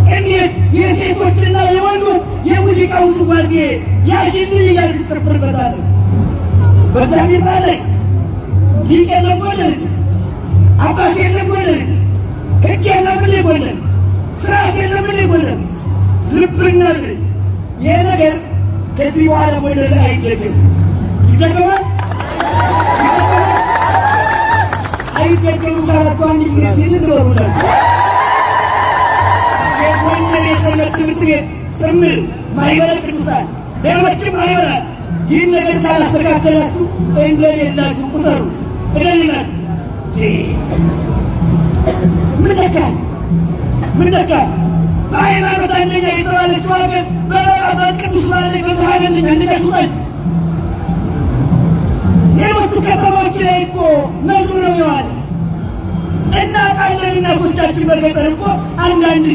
እንዴት የሴቶችና የወንዶች የሙዚቃ ውዝዋዜ ያሽልኝ እያልክ ትጨፍርበታለህ? በእግዚአብሔር በዓል ላይ ሊቅ የለም ጎንደር፣ አባት የለም ጎንደር፣ ሕግ የለም ጎንደር፣ ስርዓት የለም ጎንደር። ልብና ይህ ነገር ከዚህ በኋላ ጎንደር ላይ አይደገም። ይደገማል አይደገም ካላቷን ጊዜ ሲል ኖሩላል። የጎንደር የሰንበት ትምህርት ቤት ጥምር ማህበረ ቅዱሳን ሌሎችም ማህበራት ይህን ነገር ካላስተካከላችሁ እንደሌላችሁ ቁጠሩት። እንደሌላችሁ ምን ነካል? በሃይማኖት አንደኛ የተባለችው ሀገር በቅዱስ ባለ በዛሃገንኛ እንገቱታል። ሌሎቹ ከተማዎች ላይ እኮ መዝሙር ነው የዋለ እና ቃለን እናቶቻችን በገጠር እኮ አንዳንድ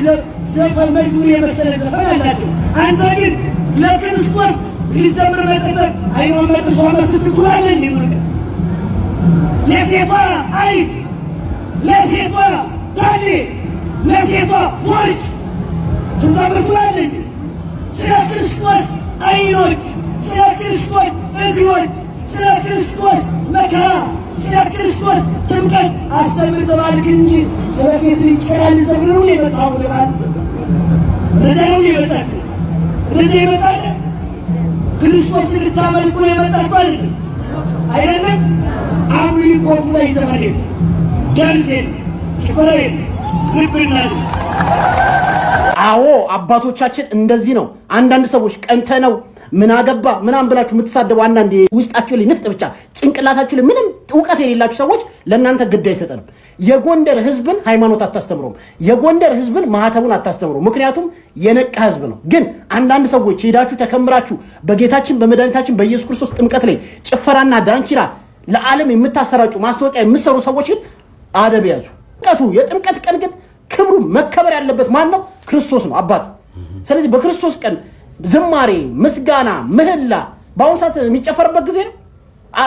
ዘፈን መዝሙር የመሰለ ዘፈን አላቸው። አንተ ግን ለክርስቶስ ሊዘምር መጠጠር አይኖር መጥሶ ስትትላለ እንዲሙልቀ ለሴቷ አይን፣ ለሴቷ ዳሌ፣ ለሴቷ ሞርጭ ስንዘምርቱላለን። ስለ ክርስቶስ አይኖች፣ ስለ ክርስቶስ እግሮች፣ ስለ ክርስቶስ መከራ፣ ስለ ክርስቶስ ጥምቀት አስተምር ተባልክ እንጂ ስለ ሴት ልጅ ጭራ ልዘምር ነው የመጣው ልባል እንደዚያ ነው የመጣችሁ። እንደዚህ የመጣለ ክርስቶስ ልታመልኩ ነው የመጣችሁ አይደለም። አምልኮቱ ላይ ዘመን ደንሴ ጭፈራ ልብና አዎ አባቶቻችን እንደዚህ ነው። አንዳንድ ሰዎች ቀንተ ነው ምን አገባ ምናምን ብላችሁ የምትሳደቡ አንዳንድ ውስጣችሁ ላይ ንፍጥ ብቻ ጭንቅላታችሁ ላይ ምንም እውቀት የሌላችሁ ሰዎች ለእናንተ ግድ አይሰጠንም። የጎንደር ህዝብን ሃይማኖት አታስተምሩም። የጎንደር ህዝብን ማህተቡን አታስተምሩም። ምክንያቱም የነቃ ህዝብ ነው። ግን አንዳንድ ሰዎች ሄዳችሁ ተከምራችሁ በጌታችን በመድኃኒታችን በኢየሱስ ክርስቶስ ጥምቀት ላይ ጭፈራና ዳንኪራ ለዓለም የምታሰራጩ ማስታወቂያ የምትሰሩ ሰዎች ግን አደብ ያዙ። የጥምቀት ቀን ግን ክብሩ መከበር ያለበት ማን ነው? ክርስቶስ ነው አባት። ስለዚህ በክርስቶስ ቀን ዝማሬ፣ ምስጋና፣ ምህላ በአሁኑ ሰዓት የሚጨፈርበት ጊዜ ነው።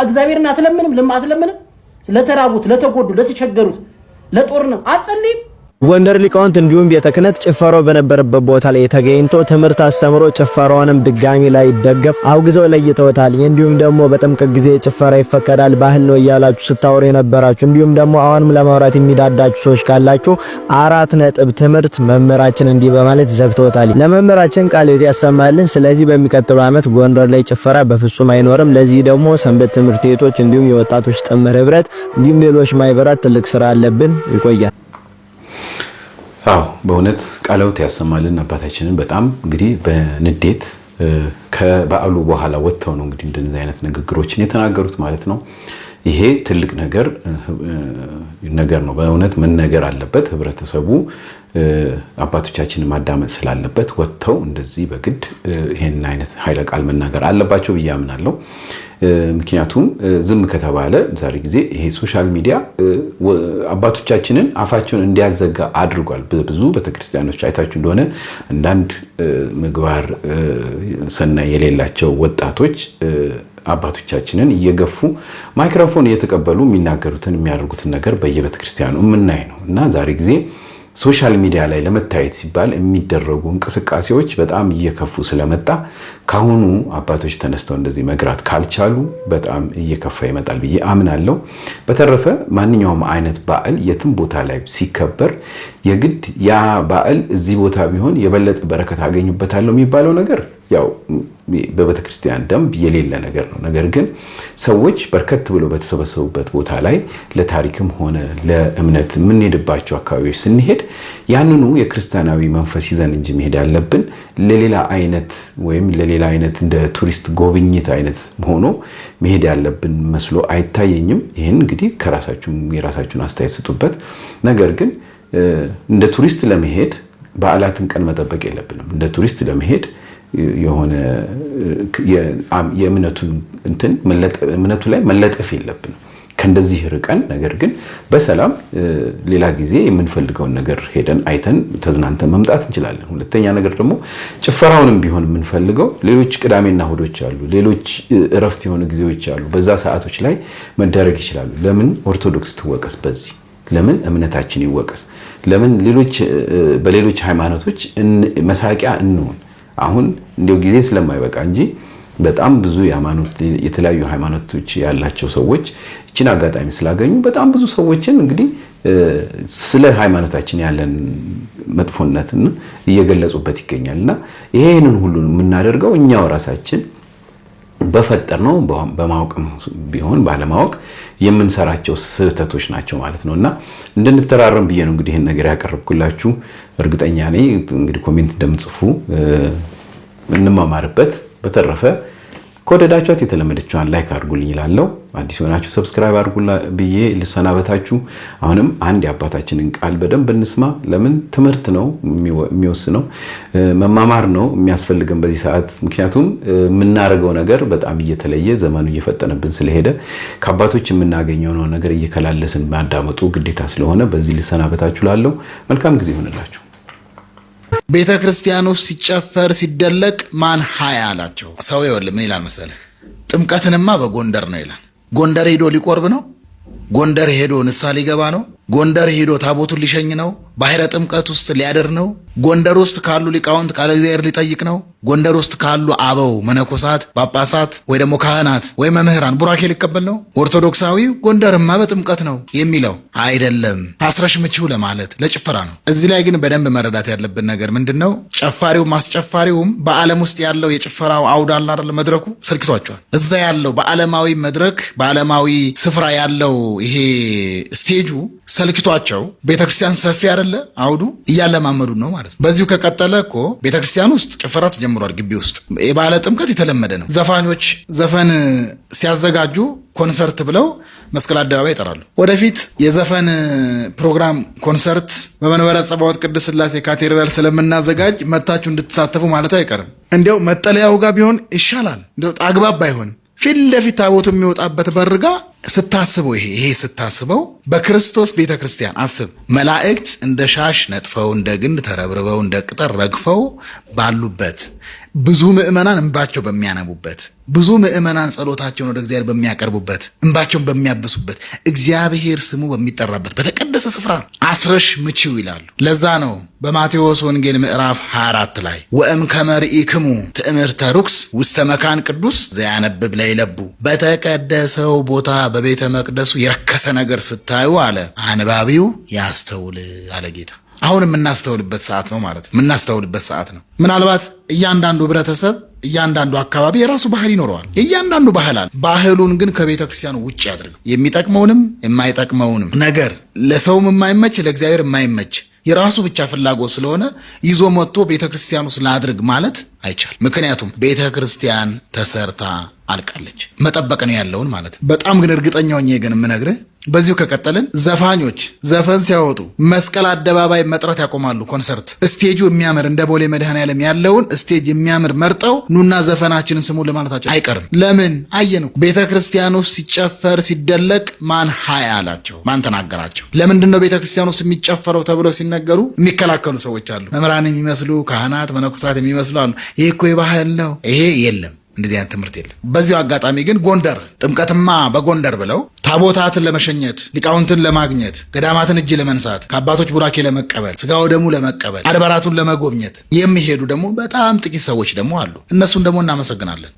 እግዚአብሔርን አትለምንም? ለተራቡት፣ ለተጎዱ፣ ለተቸገሩት፣ ለጦርነት አትጸልይም? ጎንደር ሊቃውንት እንዲሁም ቤተ ክህነት ጭፈራው በነበረበት ቦታ ላይ ተገኝቶ ትምህርት አስተምሮ ጭፈራውንም ድጋሚ ላይ ይደገም አውግዘው ለይተውታል። እንዲሁም ደግሞ በጥምቀት ጊዜ ጭፈራ ይፈቀዳል ባህል ነው እያላችሁ ስታወሩ የነበራችሁ እንዲሁም ደግሞ አሁንም ለማውራት የሚዳዳችሁ ሰዎች ካላችሁ 4 ነጥብ ትምህርት መምህራችን እንዲህ በማለት ዘግተውታል። ለመምህራችን ቃልዮት ያሰማልን። ስለዚህ በሚቀጥለው ዓመት ጎንደር ላይ ጭፈራ በፍጹም አይኖርም። ለዚህ ደግሞ ሰንበት ትምህርት ቤቶች እንዲሁም የወጣቶች ጥምር ህብረት እንዲሁም ሌሎች ማህበራት ትልቅ ስራ አለብን። ይቆያል። አዎ በእውነት ቃልዎት ያሰማልን አባታችንን። በጣም እንግዲህ በንዴት ከበዓሉ በኋላ ወጥተው ነው እንግዲህ እንደዚህ አይነት ንግግሮችን የተናገሩት ማለት ነው። ይሄ ትልቅ ነገር ነው። በእውነት መነገር አለበት። ህብረተሰቡ አባቶቻችንን ማዳመጥ ስላለበት ወጥተው እንደዚህ በግድ ይሄን አይነት ኃይለ ቃል መናገር አለባቸው ብዬ አምናለሁ። ምክንያቱም ዝም ከተባለ ዛሬ ጊዜ ይሄ ሶሻል ሚዲያ አባቶቻችንን አፋቸውን እንዲያዘጋ አድርጓል። ብዙ ቤተክርስቲያኖች አይታችሁ እንደሆነ አንዳንድ ምግባር ሰናይ የሌላቸው ወጣቶች አባቶቻችንን እየገፉ ማይክሮፎን እየተቀበሉ የሚናገሩትን የሚያደርጉትን ነገር በየቤተክርስቲያኑ የምናይ ነው እና ዛሬ ጊዜ ሶሻል ሚዲያ ላይ ለመታየት ሲባል የሚደረጉ እንቅስቃሴዎች በጣም እየከፉ ስለመጣ ካሁኑ አባቶች ተነስተው እንደዚህ መግራት ካልቻሉ በጣም እየከፋ ይመጣል ብዬ አምናለሁ። በተረፈ ማንኛውም አይነት በዓል የትም ቦታ ላይ ሲከበር የግድ ያ በዓል እዚህ ቦታ ቢሆን የበለጠ በረከት አገኙበታለሁ የሚባለው ነገር ያው በቤተክርስቲያን ደንብ የሌለ ነገር ነው። ነገር ግን ሰዎች በርከት ብሎ በተሰበሰቡበት ቦታ ላይ ለታሪክም ሆነ ለእምነት የምንሄድባቸው አካባቢዎች ስንሄድ ያንኑ የክርስቲያናዊ መንፈስ ይዘን እንጂ መሄድ ያለብን ለሌላ አይነት ወይም ለሌላ አይነት እንደ ቱሪስት ጎብኝት አይነት ሆኖ መሄድ ያለብን መስሎ አይታየኝም። ይህን እንግዲህ የራሳችሁን አስተያየት ስጡበት። ነገር ግን እንደ ቱሪስት ለመሄድ በዓላትን ቀን መጠበቅ የለብንም። እንደ ቱሪስት ለመሄድ የሆነ እምነቱ ላይ መለጠፍ የለብንም ከእንደዚህ ርቀን። ነገር ግን በሰላም ሌላ ጊዜ የምንፈልገውን ነገር ሄደን አይተን ተዝናንተን መምጣት እንችላለን። ሁለተኛ ነገር ደግሞ ጭፈራውንም ቢሆን የምንፈልገው ሌሎች ቅዳሜና እሁዶች አሉ፣ ሌሎች እረፍት የሆኑ ጊዜዎች አሉ። በዛ ሰዓቶች ላይ መደረግ ይችላሉ። ለምን ኦርቶዶክስ ትወቀስ? በዚህ ለምን እምነታችን ይወቀስ? ለምን በሌሎች ሃይማኖቶች መሳቂያ እንሆን? አሁን እንዲው ጊዜ ስለማይበቃ እንጂ በጣም ብዙ የተለያዩ ሃይማኖቶች ያላቸው ሰዎች እቺን አጋጣሚ ስላገኙ በጣም ብዙ ሰዎችን እንግዲህ ስለ ሃይማኖታችን ያለን መጥፎነትን እየገለጹበት ይገኛልና ይሄንን ሁሉ የምናደርገው እኛው ራሳችን በፈጠርነው በማወቅ ቢሆን ባለማወቅ የምንሰራቸው ስህተቶች ናቸው ማለት ነውና እንድንተራረም ብዬ ነው እንግዲህ ይሄን ነገር ያቀርብኩላችሁ። እርግጠኛ ነኝ እንግዲህ ኮሜንት እንደምጽፉ እንማማርበት። በተረፈ ከወደዳችኋት የተለመደችዋን ላይክ አድርጉልኝ እላለሁ። አዲስ ሆናችሁ ሰብስክራይብ አድርጉላ ብዬ ልሰናበታችሁ። አሁንም አንድ የአባታችንን ቃል በደንብ እንስማ። ለምን ትምህርት ነው የሚወስነው፣ መማማር ነው የሚያስፈልገን በዚህ ሰዓት። ምክንያቱም የምናደርገው ነገር በጣም እየተለየ ዘመኑ እየፈጠነብን ስለሄደ ከአባቶች የምናገኘው ነው ነገር እየከላለስን ማዳመጡ ግዴታ ስለሆነ በዚህ ልሰናበታችሁ እላለሁ። መልካም ጊዜ ይሁንላችሁ። ቤተ ክርስቲያን ውስጥ ሲጨፈር ሲደለቅ ማን ሀያ አላቸው? ሰው ይወል ምን ይላል መሰለህ? ጥምቀትንማ በጎንደር ነው ይላል። ጎንደር ሄዶ ሊቆርብ ነው። ጎንደር ሄዶ ንስሐ ሊገባ ነው። ጎንደር ሄዶ ታቦቱን ሊሸኝ ነው። ባህረ ጥምቀት ውስጥ ሊያደር ነው። ጎንደር ውስጥ ካሉ ሊቃውንት ቃለ እግዚአብሔር ሊጠይቅ ነው። ጎንደር ውስጥ ካሉ አበው መነኮሳት፣ ጳጳሳት ወይ ደግሞ ካህናት ወይ መምህራን ቡራኬ ሊቀበል ነው። ኦርቶዶክሳዊ ጎንደርማ በጥምቀት ነው የሚለው አይደለም፣ አስረሽ ምችው ለማለት ለጭፈራ ነው። እዚህ ላይ ግን በደንብ መረዳት ያለብን ነገር ምንድነው? ጨፋሪው ማስጨፋሪውም በዓለም ውስጥ ያለው የጭፈራው አውድ አለ አይደል? መድረኩ ሰልክቷቸዋል። እዛ ያለው በዓለማዊ መድረክ በዓለማዊ ስፍራ ያለው ይሄ ስቴጁ ሰልክቷቸው ቤተክርስቲያን ሰፊ አይደለ? አውዱ እያለማመዱ ነው ማለት ነው። በዚሁ ከቀጠለ እኮ ቤተክርስቲያን ውስጥ ጭፈራ ተጀምሯል። ግቢ ውስጥ የባለ ጥምቀት የተለመደ ነው። ዘፋኞች ዘፈን ሲያዘጋጁ ኮንሰርት ብለው መስቀል አደባባይ ይጠራሉ። ወደፊት የዘፈን ፕሮግራም ኮንሰርት በመንበረ ጸባዖት ቅድስት ሥላሴ ካቴድራል ስለምናዘጋጅ መታችሁ እንድትሳተፉ ማለቱ አይቀርም። እንዲያው መጠለያው ጋር ቢሆን ይሻላል። እንዲያው አግባብ ባይሆን ፊት ለፊት ታቦቱ የሚወጣበት በርጋ ስታስበው ይሄ ስታስበው በክርስቶስ ቤተክርስቲያን አስብ። መላእክት እንደ ሻሽ ነጥፈው እንደ ግንድ ተረብርበው እንደ ቅጠል ረግፈው ባሉበት ብዙ ምዕመናን እንባቸው በሚያነቡበት ብዙ ምዕመናን ጸሎታቸውን ወደ እግዚአብሔር በሚያቀርቡበት እንባቸውን በሚያብሱበት እግዚአብሔር ስሙ በሚጠራበት በተቀደሰ ስፍራ አስረሽ ምቺው ይላሉ። ለዛ ነው በማቴዎስ ወንጌል ምዕራፍ 24 ላይ ወእም ከመርኢክሙ ትእምርተ ርኩስ ውስተ መካን ቅዱስ ዘያነብብ ለይለቡ በተቀደሰው ቦታ በቤተ መቅደሱ የረከሰ ነገር ስታዩ አለ አንባቢው ያስተውል አለ ጌታ። አሁን የምናስተውልበት ሰዓት ነው ማለት ነው። የምናስተውልበት ሰዓት ነው። ምናልባት እያንዳንዱ ህብረተሰብ እያንዳንዱ አካባቢ የራሱ ባህል ይኖረዋል። እያንዳንዱ ባህል አለ። ባህሉን ግን ከቤተ ክርስቲያኑ ውጭ ያድርገው። የሚጠቅመውንም የማይጠቅመውንም ነገር ለሰውም የማይመች ለእግዚአብሔር የማይመች የራሱ ብቻ ፍላጎት ስለሆነ ይዞ መጥቶ ቤተ ክርስቲያኑ ስላድርግ ማለት አይቻል። ምክንያቱም ቤተ ክርስቲያን ተሰርታ አልቃለች። መጠበቅ ነው ያለውን ማለት ነው። በጣም ግን እርግጠኛ ሆኜ ግን የምነግርህ በዚሁ ከቀጠልን ዘፋኞች ዘፈን ሲያወጡ መስቀል አደባባይ መጥራት ያቆማሉ። ኮንሰርት ስቴጁ የሚያምር እንደ ቦሌ መድኃኔዓለም ያለውን ስቴጅ የሚያምር መርጠው ኑና ዘፈናችንን ስሙ ለማለታቸው አይቀርም። ለምን አየን እኮ ቤተ ክርስቲያን ውስጥ ሲጨፈር ሲደለቅ ማን ሀይ አላቸው? ማን ተናገራቸው? ለምንድን ነው ቤተ ክርስቲያን ውስጥ የሚጨፈረው ተብለው ሲነገሩ የሚከላከሉ ሰዎች አሉ። መምህራን የሚመስሉ ካህናት መነኮሳት የሚመስሉ አሉ። ይሄ እኮ የባህል ነው። ይሄ የለም፣ እንደዚህ አይነት ትምህርት የለም። በዚሁ አጋጣሚ ግን ጎንደር ጥምቀትማ በጎንደር ብለው ታቦታትን ለመሸኘት፣ ሊቃውንትን ለማግኘት፣ ገዳማትን እጅ ለመንሳት፣ ከአባቶች ቡራኬ ለመቀበል፣ ስጋው ደሙ ለመቀበል፣ አድባራቱን ለመጎብኘት የሚሄዱ ደግሞ በጣም ጥቂት ሰዎች ደግሞ አሉ። እነሱን ደግሞ እናመሰግናለን።